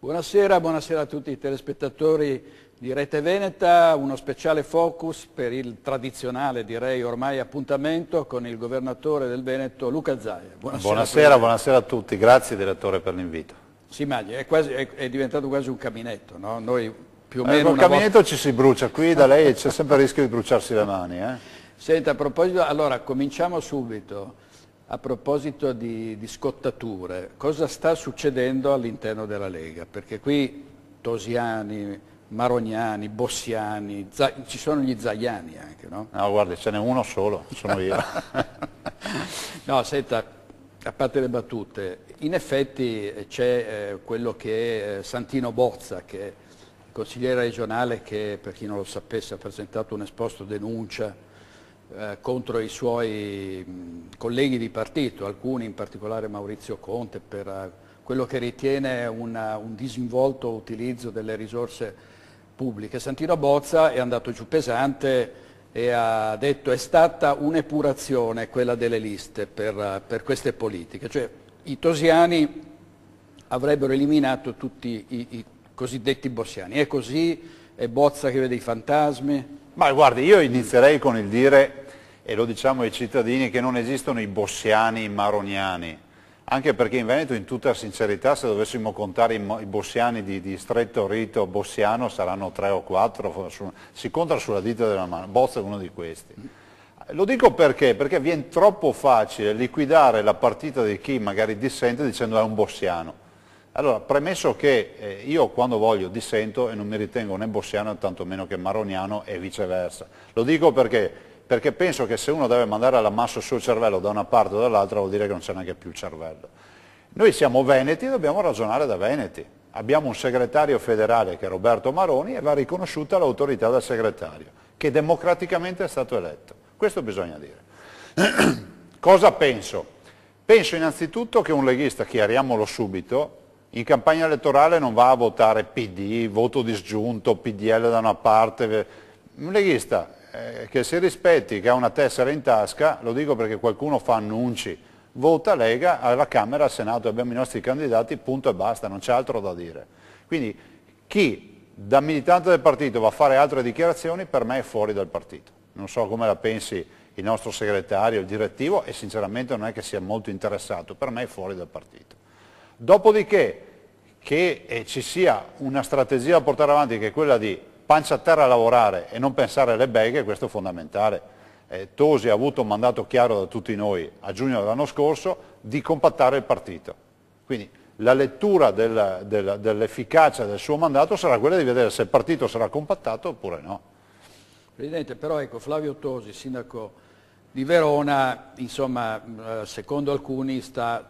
Buonasera, buonasera a tutti i telespettatori di Rete Veneta, uno speciale focus per il tradizionale, direi ormai, appuntamento con il governatore del Veneto Luca Zaia. Buonasera a tutti, grazie direttore per l'invito. Sì, Maggi, è diventato quasi un caminetto, no? Noi più o meno Col caminetto ci si brucia, qui da lei c'è sempre il rischio di bruciarsi le mani. Senta, a proposito, allora cominciamo subito. A proposito di scottature, cosa sta succedendo all'interno della Lega? Perché qui Tosiani, Marognani, Bossiani, ci sono gli Zaiani anche, no? No, guardi, ce n'è uno solo, sono io. No, senta, a parte le battute, in effetti c'è quello che è Santino Bozza, che è consigliere regionale che, per chi non lo sapesse, ha presentato un esposto denuncia contro i suoi colleghi di partito, alcuni in particolare Maurizio Conte, per quello che ritiene un disinvolto utilizzo delle risorse pubbliche. Santino Bozza è andato giù pesante e ha detto è stata un'epurazione quella delle liste per queste politiche, cioè i tosiani avrebbero eliminato tutti i cosiddetti bossiani. È così? È Bozza che vede i fantasmi? Ma guardi, io inizierei con il dire, e lo diciamo ai cittadini, che non esistono i bossiani, i marognani, anche perché in Veneto, in tutta sincerità, se dovessimo contare i bossiani di stretto rito bossiano saranno 3 o 4, si conta sulla dita della mano. Bozza è uno di questi. Lo dico perché viene troppo facile liquidare la partita di chi magari dissente dicendo è un bossiano. Allora, premesso che io quando voglio dissento e non mi ritengo né bossiano tantomeno che marognano e viceversa. Lo dico perché penso che se uno deve mandare all'ammasso il suo cervello da una parte o dall'altra vuol dire che non c'è neanche più il cervello. Noi siamo veneti e dobbiamo ragionare da veneti. Abbiamo un segretario federale che è Roberto Maroni e va riconosciuta l'autorità del segretario, che democraticamente è stato eletto. Questo bisogna dire. Cosa penso? Penso innanzitutto che un leghista, chiariamolo subito, in campagna elettorale non va a votare PD, voto disgiunto, PDL da una parte. Un leghista che si rispetti, che ha una tessera in tasca, lo dico perché qualcuno fa annunci, vota Lega alla Camera, al Senato, abbiamo i nostri candidati, punto e basta, non c'è altro da dire. Quindi chi da militante del partito va a fare altre dichiarazioni per me è fuori dal partito. Non so come la pensi il nostro segretario, il direttivo, e sinceramente non è che sia molto interessato, per me è fuori dal partito. Dopodiché che ci sia una strategia da portare avanti che è quella di pancia a terra a lavorare e non pensare alle beghe, questo è fondamentale. Tosi ha avuto un mandato chiaro da tutti noi a giugno dell'anno scorso di compattare il partito. Quindi la lettura dell'efficacia del suo mandato sarà quella di vedere se il partito sarà compattato oppure no. Presidente, però ecco, Flavio Tosi, sindaco di Verona, insomma, secondo alcuni sta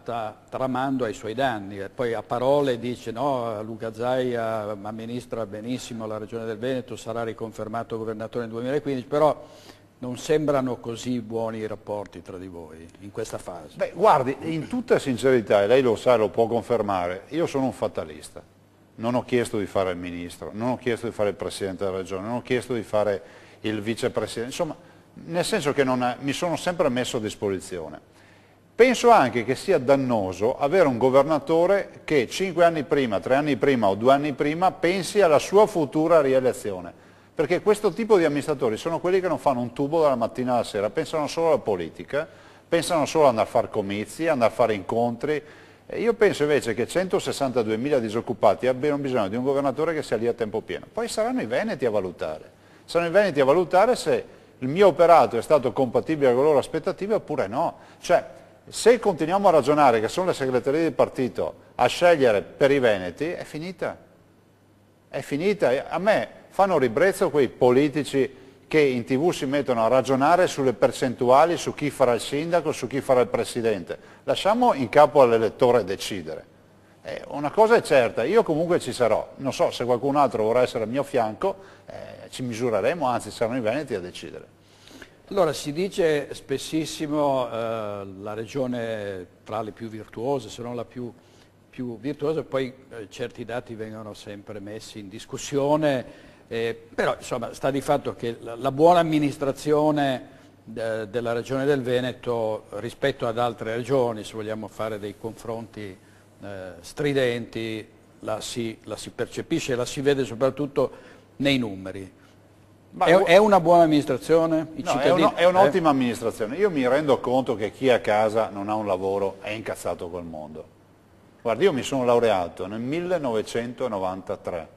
tramando ai suoi danni, poi a parole dice no, Luca Zaia amministra benissimo la Regione del Veneto, sarà riconfermato governatore nel 2015, però non sembrano così buoni i rapporti tra di voi in questa fase. Beh, guardi, in tutta sincerità, e lei lo sa, lo può confermare, io sono un fatalista, non ho chiesto di fare il ministro, non ho chiesto di fare il presidente della Regione, non ho chiesto di fare il vicepresidente, insomma, nel senso che mi sono sempre messo a disposizione. Penso anche che sia dannoso avere un governatore che 5 anni prima, 3 anni prima o 2 anni prima pensi alla sua futura rielezione, perché questo tipo di amministratori sono quelli che non fanno un tubo dalla mattina alla sera, pensano solo alla politica, pensano solo ad andare a fare comizi, andare a fare incontri. Io penso invece che 162.000 disoccupati abbiano bisogno di un governatore che sia lì a tempo pieno. Poi saranno i veneti a valutare. Saranno i veneti a valutare se il mio operato è stato compatibile con le loro aspettative oppure no. Cioè, se continuiamo a ragionare che sono le segreterie di partito a scegliere per i veneti, è finita. È finita. A me fanno ribrezzo quei politici che in TV si mettono a ragionare sulle percentuali, su chi farà il sindaco, su chi farà il presidente. Lasciamo in capo all'elettore decidere. Una cosa è certa, io comunque ci sarò, non so se qualcun altro vorrà essere al mio fianco, ci misureremo, anzi saranno i veneti a decidere. Allora si dice spessissimo la regione tra le più virtuose, se non la più virtuosa, poi certi dati vengono sempre messi in discussione, però insomma sta di fatto che la buona amministrazione della regione del Veneto rispetto ad altre regioni, se vogliamo fare dei confronti stridenti, la si percepisce, la si vede soprattutto nei numeri. Ma È una buona amministrazione? I no, cittadini, è un'ottima amministrazione. Io mi rendo conto che chi a casa non ha un lavoro è incazzato col mondo. Guardi, io mi sono laureato nel 1993.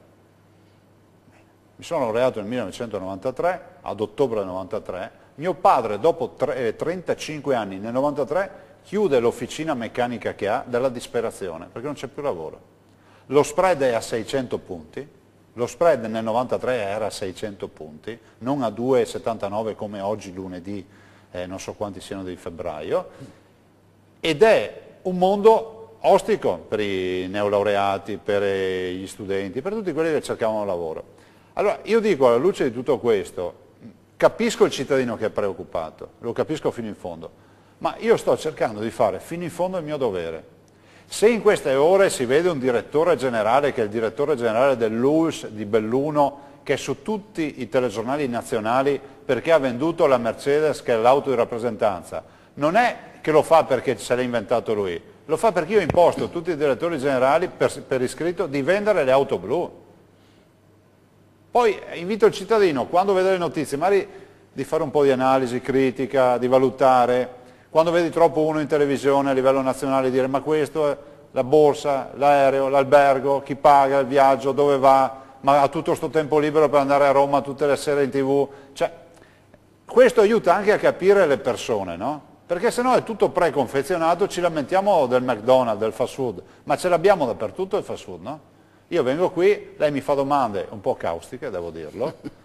Mi sono laureato nel 1993, ad ottobre del 93. Mio padre, dopo 35 anni, nel 93, chiude l'officina meccanica che ha dalla disperazione, perché non c'è più lavoro. Lo spread è a 600 punti. Lo spread nel 93 era a 600 punti, non a 2,79 come oggi lunedì, non so quanti siano di febbraio, ed è un mondo ostico per i neolaureati, per gli studenti, per tutti quelli che cercavano lavoro. Allora io dico, alla luce di tutto questo, capisco il cittadino che è preoccupato, lo capisco fino in fondo, ma io sto cercando di fare fino in fondo il mio dovere. Se in queste ore si vede un direttore generale, che è il direttore generale dell'ULSS di Belluno, che è su tutti i telegiornali nazionali perché ha venduto la Mercedes, che è l'auto di rappresentanza, non è che lo fa perché se l'ha inventato lui, lo fa perché io ho imposto a tutti i direttori generali per iscritto di vendere le auto blu. Poi invito il cittadino, quando vede le notizie, magari di fare un po' di analisi critica, di valutare. Quando vedi troppo uno in televisione a livello nazionale dire ma questo è la borsa, l'aereo, l'albergo, chi paga il viaggio, dove va, ma ha tutto questo tempo libero per andare a Roma tutte le sere in TV. Cioè, questo aiuta anche a capire le persone, no? Perché sennò è tutto preconfezionato, ci lamentiamo del McDonald's, del fast food, ma ce l'abbiamo dappertutto il fast food, no? Io vengo qui, lei mi fa domande un po' caustiche, devo dirlo.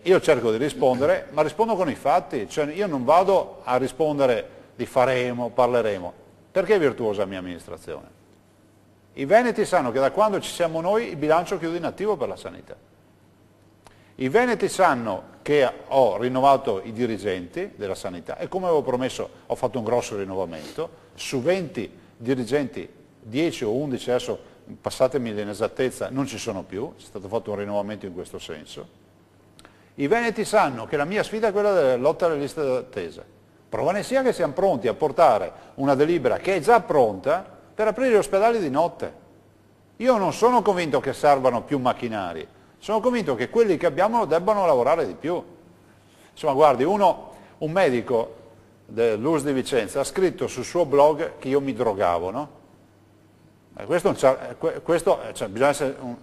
Io cerco di rispondere, ma rispondo con i fatti, cioè io non vado a rispondere di faremo, parleremo. Perché è virtuosa la mia amministrazione? I veneti sanno che da quando ci siamo noi il bilancio chiude in attivo per la sanità. I veneti sanno che ho rinnovato i dirigenti della sanità e come avevo promesso ho fatto un grosso rinnovamento, su 20 dirigenti 10 o 11 adesso, passatemi l'inesattezza, non ci sono più, è stato fatto un rinnovamento in questo senso. I veneti sanno che la mia sfida è quella della lotta alle liste d'attesa. Prova ne sia che siamo pronti a portare una delibera che è già pronta per aprire gli ospedali di notte. Io non sono convinto che servano più macchinari, sono convinto che quelli che abbiamo debbano lavorare di più. Insomma, guardi, un medico dell'ULSS di Vicenza ha scritto sul suo blog che io mi drogavo, no? Bisogna essere un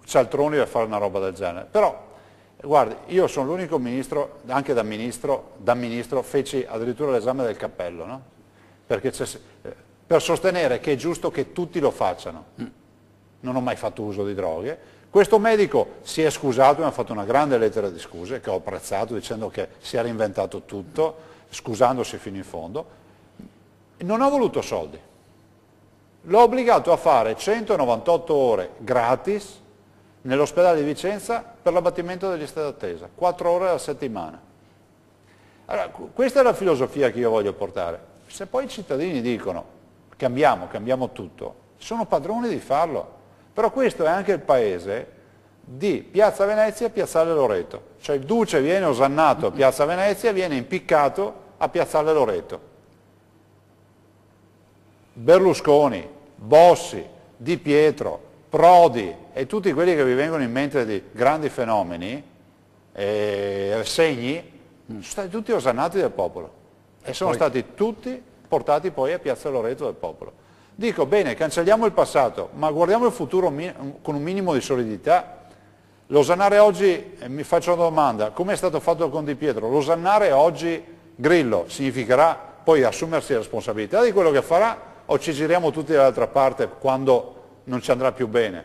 cialtroni per fare una roba del genere. Però, guardi, io sono l'unico ministro, anche da ministro feci addirittura l'esame del cappello, no? Perché per sostenere che è giusto che tutti lo facciano. Non ho mai fatto uso di droghe. Questo medico si è scusato, mi ha fatto una grande lettera di scuse, che ho apprezzato, dicendo che si era inventato tutto, scusandosi fino in fondo. Non ha voluto soldi. L'ho obbligato a fare 198 ore gratis nell'ospedale di Vicenza per l'abbattimento delle liste d'attesa, 4 ore alla settimana. Allora, questa è la filosofia che io voglio portare. Se poi i cittadini dicono cambiamo tutto, sono padroni di farlo. Però questo è anche il paese di Piazza Venezia e Piazzale Loreto. Cioè il Duce viene osannato a Piazza Venezia e viene impiccato a Piazzale Loreto. Berlusconi, Bossi, Di Pietro, Prodi e tutti quelli che vi vengono in mente di grandi fenomeni, segni, sono stati tutti osannati dal popolo e sono stati tutti portati poi a Piazza Loreto dal popolo. Dico, bene, cancelliamo il passato, ma guardiamo il futuro con un minimo di solidità. L'osannare oggi, mi faccio una domanda, come è stato fatto con Di Pietro? L'osannare oggi Grillo significherà poi assumersi la responsabilità di quello che farà o ci giriamo tutti dall'altra parte quando non ci andrà più bene?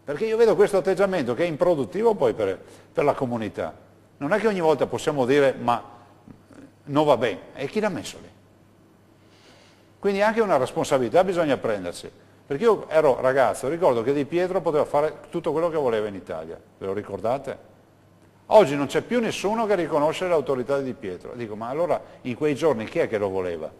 Perché io vedo questo atteggiamento che è improduttivo poi per la comunità. Non è che ogni volta possiamo dire ma non va bene, e chi l'ha messo lì? Quindi anche una responsabilità bisogna prendersi. Perché io ero ragazzo, ricordo che Di Pietro poteva fare tutto quello che voleva in Italia, ve lo ricordate? Oggi non c'è più nessuno che riconosce l'autorità di Di Pietro. Dico, ma allora in quei giorni chi è che lo voleva?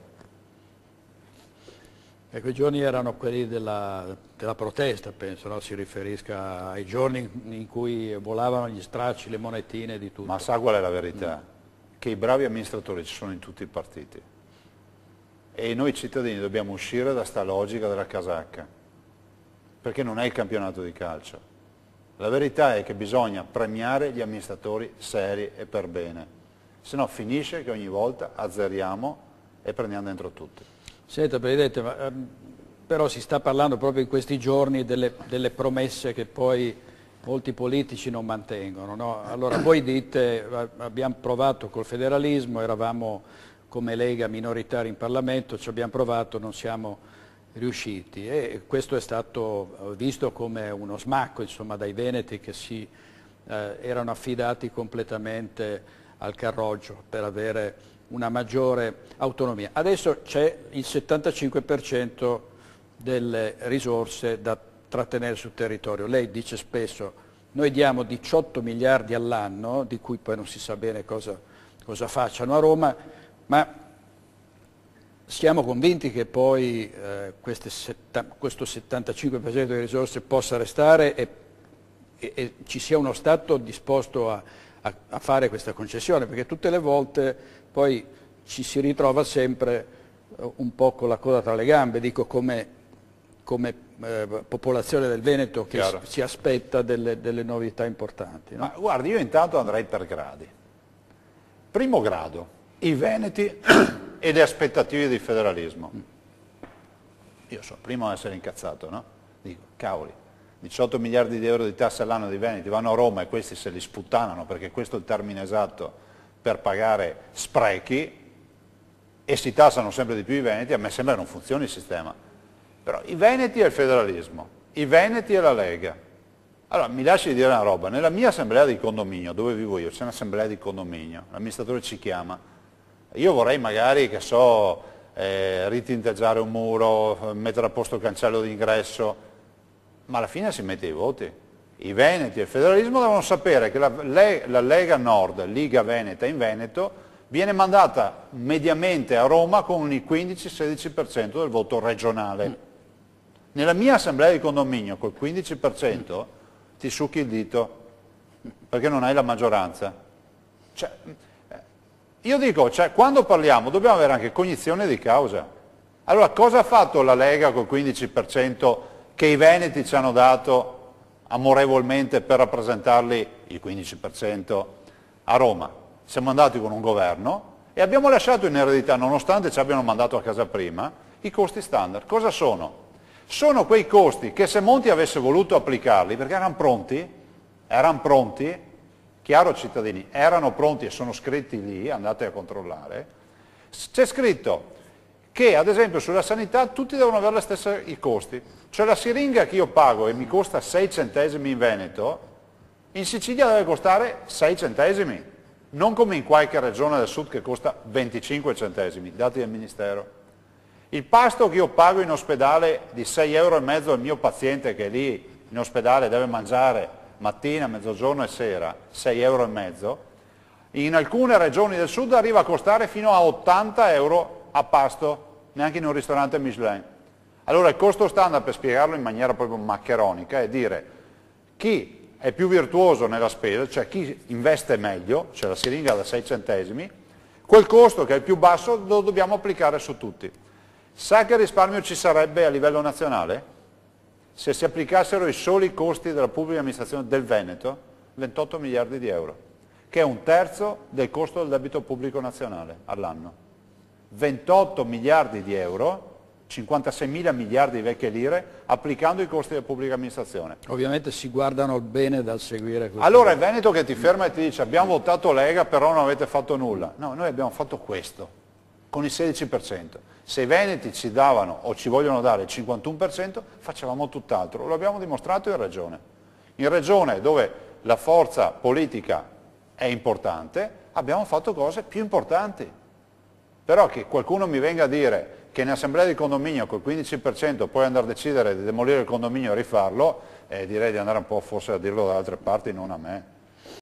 E quei giorni erano quelli della protesta, penso, no? Si riferisca ai giorni in cui volavano gli stracci, le monetine, di tutto. Ma sa qual è la verità? Che i bravi amministratori ci sono in tutti i partiti. E noi cittadini dobbiamo uscire da sta logica della casacca. perché non è il campionato di calcio. La verità è che bisogna premiare gli amministratori seri e per bene, se no finisce che ogni volta azzeriamo e prendiamo dentro tutti. Senta Presidente, però si sta parlando proprio in questi giorni delle promesse che poi molti politici non mantengono, no? Allora voi dite abbiamo provato col federalismo, eravamo come Lega minoritari in Parlamento, ci abbiamo provato, non siamo riusciti e questo è stato visto come uno smacco, insomma, dai veneti che si erano affidati completamente al Carroccio per avere una maggiore autonomia. Adesso c'è il 75% delle risorse da trattenere sul territorio. Lei dice spesso noi diamo 18 miliardi all'anno, di cui poi non si sa bene cosa facciano a Roma, ma siamo convinti che poi questo 75% delle risorse possa restare e ci sia uno Stato disposto a fare questa concessione, perché tutte le volte poi ci si ritrova sempre un po' con la coda tra le gambe, dico come popolazione del Veneto che si aspetta delle novità importanti. No? Ma guardi, io intanto andrei per gradi. Primo grado, i veneti e le aspettative di federalismo. Io sono il primo a essere incazzato, no? Dico, cavoli, 18 miliardi di euro di tasse all'anno dei veneti vanno a Roma e questi se li sputtanano, perché questo è il termine esatto per pagare sprechi, e si tassano sempre di più i veneti. A me sembra che non funzioni il sistema. Però i veneti e il federalismo, i veneti e la Lega. Allora, mi lasci dire una roba, nella mia assemblea di condominio, dove vivo io, c'è un'assemblea di condominio, l'amministratore ci chiama, io vorrei magari, che so, ritinteggiare un muro, mettere a posto il cancello d'ingresso, ma alla fine si mette i voti. I veneti e il federalismo devono sapere che la Lega Nord, Liga Veneta in Veneto, viene mandata mediamente a Roma con il 15-16% del voto regionale. Nella mia assemblea di condominio col 15% ti succhi il dito perché non hai la maggioranza. Cioè, io dico, quando parliamo dobbiamo avere anche cognizione di causa. Allora cosa ha fatto la Lega col 15% che i veneti ci hanno dato amorevolmente per rappresentarli il 15% a Roma? Siamo andati con un governo e abbiamo lasciato in eredità, nonostante ci abbiano mandato a casa prima, i costi standard. Cosa sono? Sono quei costi che se Monti avesse voluto applicarli, perché erano pronti, chiaro cittadini, erano pronti e sono scritti lì, andate a controllare, c'è scritto che ad esempio sulla sanità tutti devono avere i costi, cioè la siringa che io pago e mi costa 6 centesimi in Veneto, in Sicilia deve costare 6 centesimi, non come in qualche regione del sud che costa 25 centesimi, dati del Ministero. Il pasto che io pago in ospedale di 6,5 euro al mio paziente che è lì in ospedale deve mangiare mattina, mezzogiorno e sera, 6,5 euro, in alcune regioni del sud arriva a costare fino a 80 euro a pasto, neanche in un ristorante Michelin. Allora il costo standard, per spiegarlo in maniera proprio maccheronica, è dire chi è più virtuoso nella spesa, cioè chi investe meglio, cioè la siringa da 6 centesimi, quel costo che è il più basso lo dobbiamo applicare su tutti. Sa che risparmio ci sarebbe a livello nazionale? Se si applicassero i soli costi della pubblica amministrazione del Veneto, 28 miliardi di euro, che è un terzo del costo del debito pubblico nazionale all'anno. 28 miliardi di euro, 56 mila miliardi di vecchie lire, applicando i costi della pubblica amministrazione. Ovviamente si guardano il bene dal seguire questo. Allora il Veneto che ti ferma e ti dice abbiamo votato Lega però non avete fatto nulla. No, noi abbiamo fatto questo, con il 16%. Se i veneti ci davano o ci vogliono dare il 51%, facevamo tutt'altro. Lo abbiamo dimostrato in Regione. In Regione, dove la forza politica è importante, abbiamo fatto cose più importanti. Però che qualcuno mi venga a dire che in assemblea di condominio col 15% puoi andare a decidere di demolire il condominio e rifarlo, direi di andare un po' forse a dirlo da altre parti, non a me.